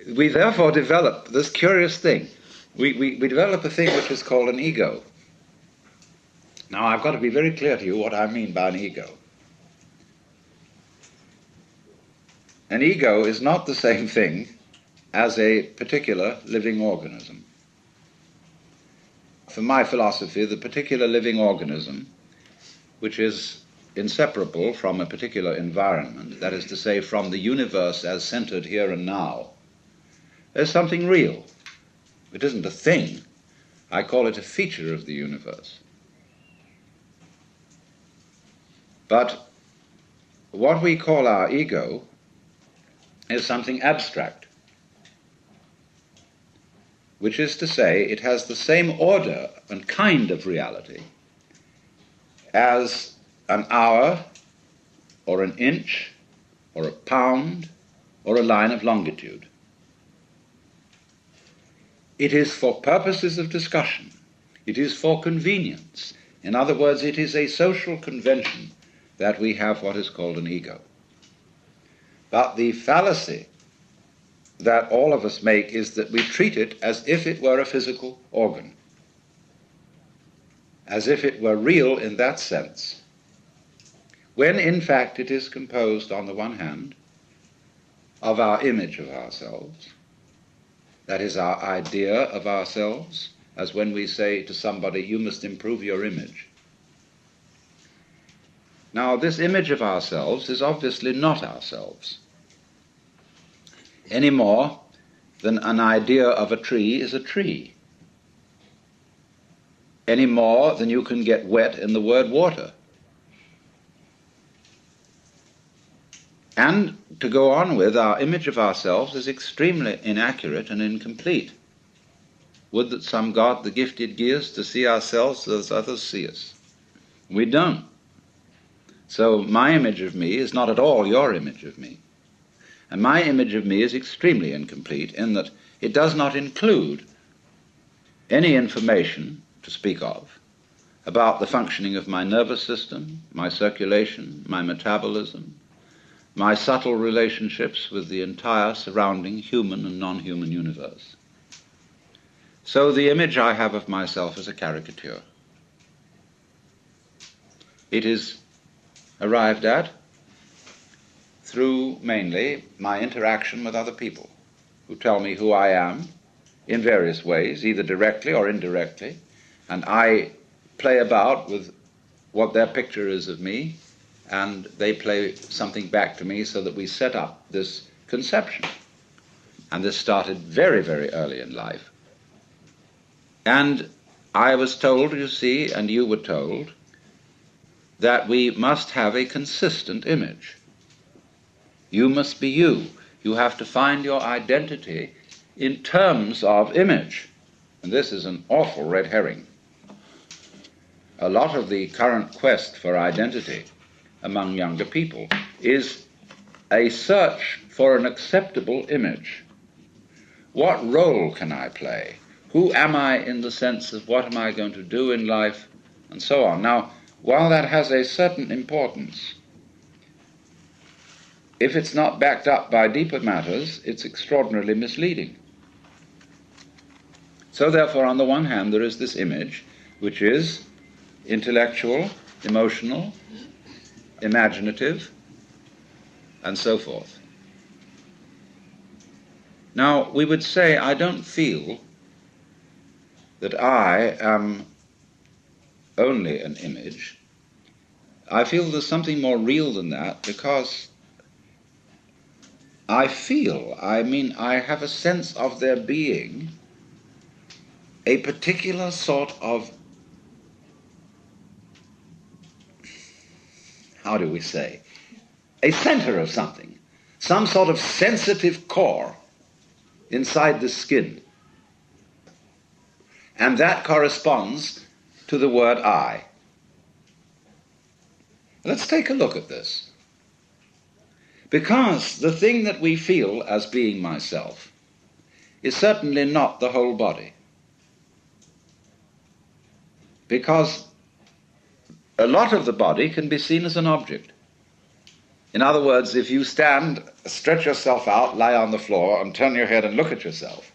We therefore develop this curious thing. We develop a thing which is called an ego. Now, I've got to be very clear to you what I mean by an ego. An ego is not the same thing as a particular living organism. For my philosophy, the particular living organism, which is inseparable from a particular environment, that is to say, from the universe as centered here and now, is something real. It isn't a thing. I call it a feature of the universe. But what we call our ego is something abstract, which is to say, it has the same order and kind of reality as an hour, or an inch, or a pound, or a line of longitude. It is for purposes of discussion. It is for convenience. In other words, it is a social convention that we have what is called an ego. But the fallacy that all of us make is that we treat it as if it were a physical organ, as if it were real in that sense, when in fact it is composed, on the one hand, of our image of ourselves, that is, our idea of ourselves, as when we say to somebody, you must improve your image. Now, this image of ourselves is obviously not ourselves, any more than an idea of a tree is a tree, any more than you can get wet in the word water. And to go on with, our image of ourselves is extremely inaccurate and incomplete. Would that some God, the gifted gears, to see ourselves as others see us. We don't. So my image of me is not at all your image of me. And my image of me is extremely incomplete in that it does not include any information to speak of about the functioning of my nervous system, my circulation, my metabolism, my subtle relationships with the entire surrounding human and non-human universe. So the image I have of myself is a caricature. It is arrived at through mainly my interaction with other people who tell me who I am in various ways, either directly or indirectly, and I play about with what their picture is of me, and they play something back to me so that we set up this conception. And this started very, very early in life. And I was told, you see, and you were told, that we must have a consistent image. You must be you. You have to find your identity in terms of image. And this is an awful red herring. A lot of the current quest for identity among younger people is a search for an acceptable image. What role can I play? Who am I in the sense of what am I going to do in life, and so on. Now, while that has a certain importance, if it's not backed up by deeper matters, it's extraordinarily misleading. So therefore, on the one hand, there is this image, which is intellectual, emotional, imaginative, and so forth. Now, we would say, I don't feel that I am only an image. I feel there's something more real than that, because I have a sense of there being a particular sort of, how do we say, a center of something, some sort of sensitive core inside the skin. And that corresponds to the word I. Let's take a look at this. Because the thing that we feel as being myself is certainly not the whole body. Because a lot of the body can be seen as an object. In other words, if you stand, stretch yourself out, lie on the floor, and turn your head and look at yourself,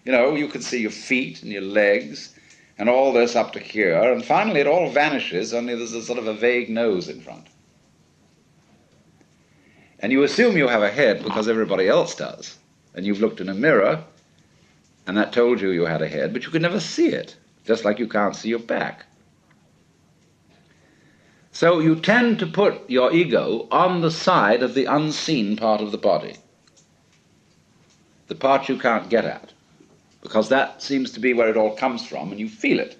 you can see your feet and your legs and all this up to here, and finally it all vanishes, only there's a sort of a vague nose in front. And you assume you have a head because everybody else does, and you've looked in a mirror, and that told you you had a head, but you could never see it, just like you can't see your back. So you tend to put your ego on the side of the unseen part of the body, the part you can't get at, because that seems to be where it all comes from, and you feel it.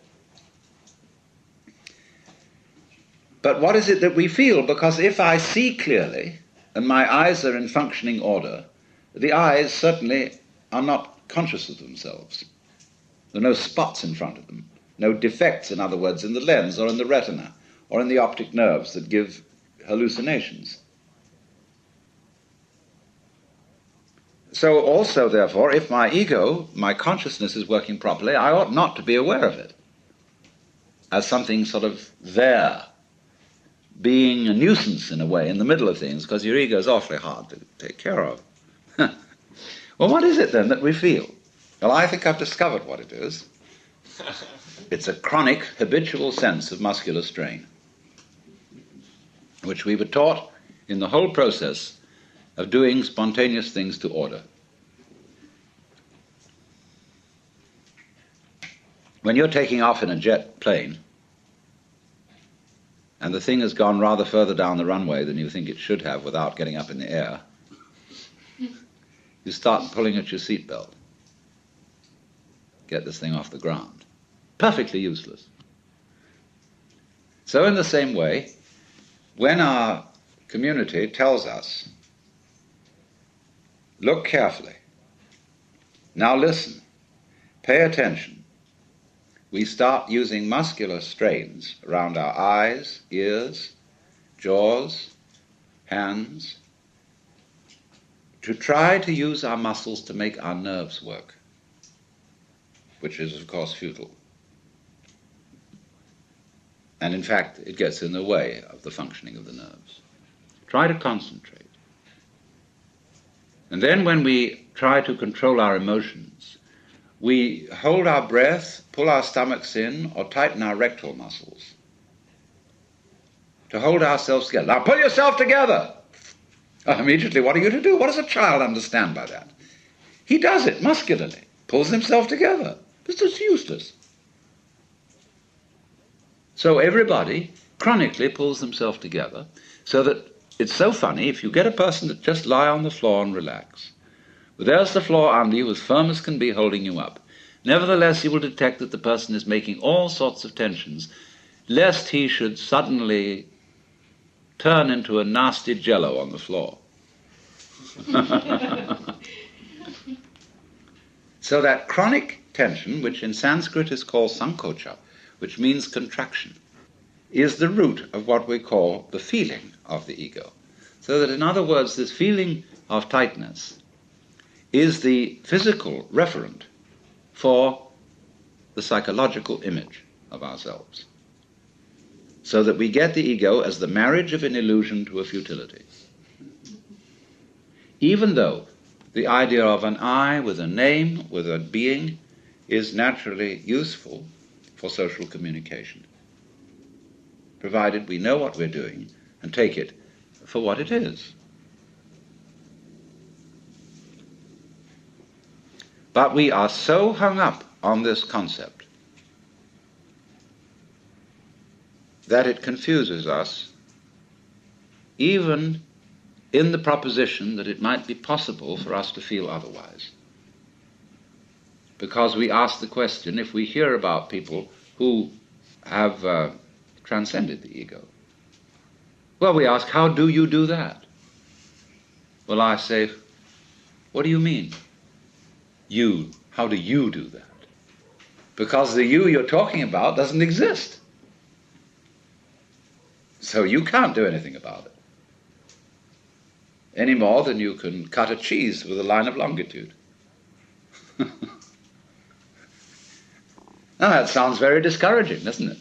But what is it that we feel? Because if I see clearly, and my eyes are in functioning order, the eyes certainly are not conscious of themselves. There are no spots in front of them, no defects, in other words, in the lens or in the retina or in the optic nerves that give hallucinations. So also, therefore, if my ego, my consciousness is working properly, I ought not to be aware of it as something sort of there, being a nuisance in a way in the middle of things, because your ego is awfully hard to take care of. Well, what is it then that we feel? Well, I think I've discovered what it is. It's a chronic, habitual sense of muscular strain, which we were taught in the whole process of doing spontaneous things to order. When you're taking off in a jet plane, and the thing has gone rather further down the runway than you think it should have without getting up in the air, you start pulling at your seatbelt. Get this thing off the ground. Perfectly useless. So in the same way, when our community tells us, look carefully, now listen, pay attention, we start using muscular strains around our eyes, ears, jaws, hands, to try to use our muscles to make our nerves work, which is, of course, futile. And in fact, it gets in the way of the functioning of the nerves. Try to concentrate. And then when we try to control our emotions, we hold our breath, pull our stomachs in, or tighten our rectal muscles to hold ourselves together. Now pull yourself together! Immediately, what are you to do? What does a child understand by that? He does it muscularly, pulls himself together. This is useless. So everybody chronically pulls themselves together, so that it's so funny, if you get a person that just lie on the floor and relax, but there's the floor under you, as firm as can be, holding you up. Nevertheless, you will detect that the person is making all sorts of tensions, lest he should suddenly turn into a nasty jello on the floor. So that chronic tension, which in Sanskrit is called saṅkoca, which means contraction, is the root of what we call the feeling of the ego. So that, in other words, this feeling of tightness is the physical referent for the psychological image of ourselves. So that we get the ego as the marriage of an illusion to a futility. Even though the idea of an I with a name, with a being, is naturally useful for social communication, provided we know what we're doing and take it for what it is. But we are so hung up on this concept that it confuses us, even in the proposition that it might be possible for us to feel otherwise. Because we ask the question, if we hear about people who have transcended the ego, well, we ask, how do you do that? Well, I say, what do you mean? You, how do you do that? Because the you you're talking about doesn't exist. So you can't do anything about it, any more than you can cut a cheese with a line of longitude. Now that sounds very discouraging, doesn't it?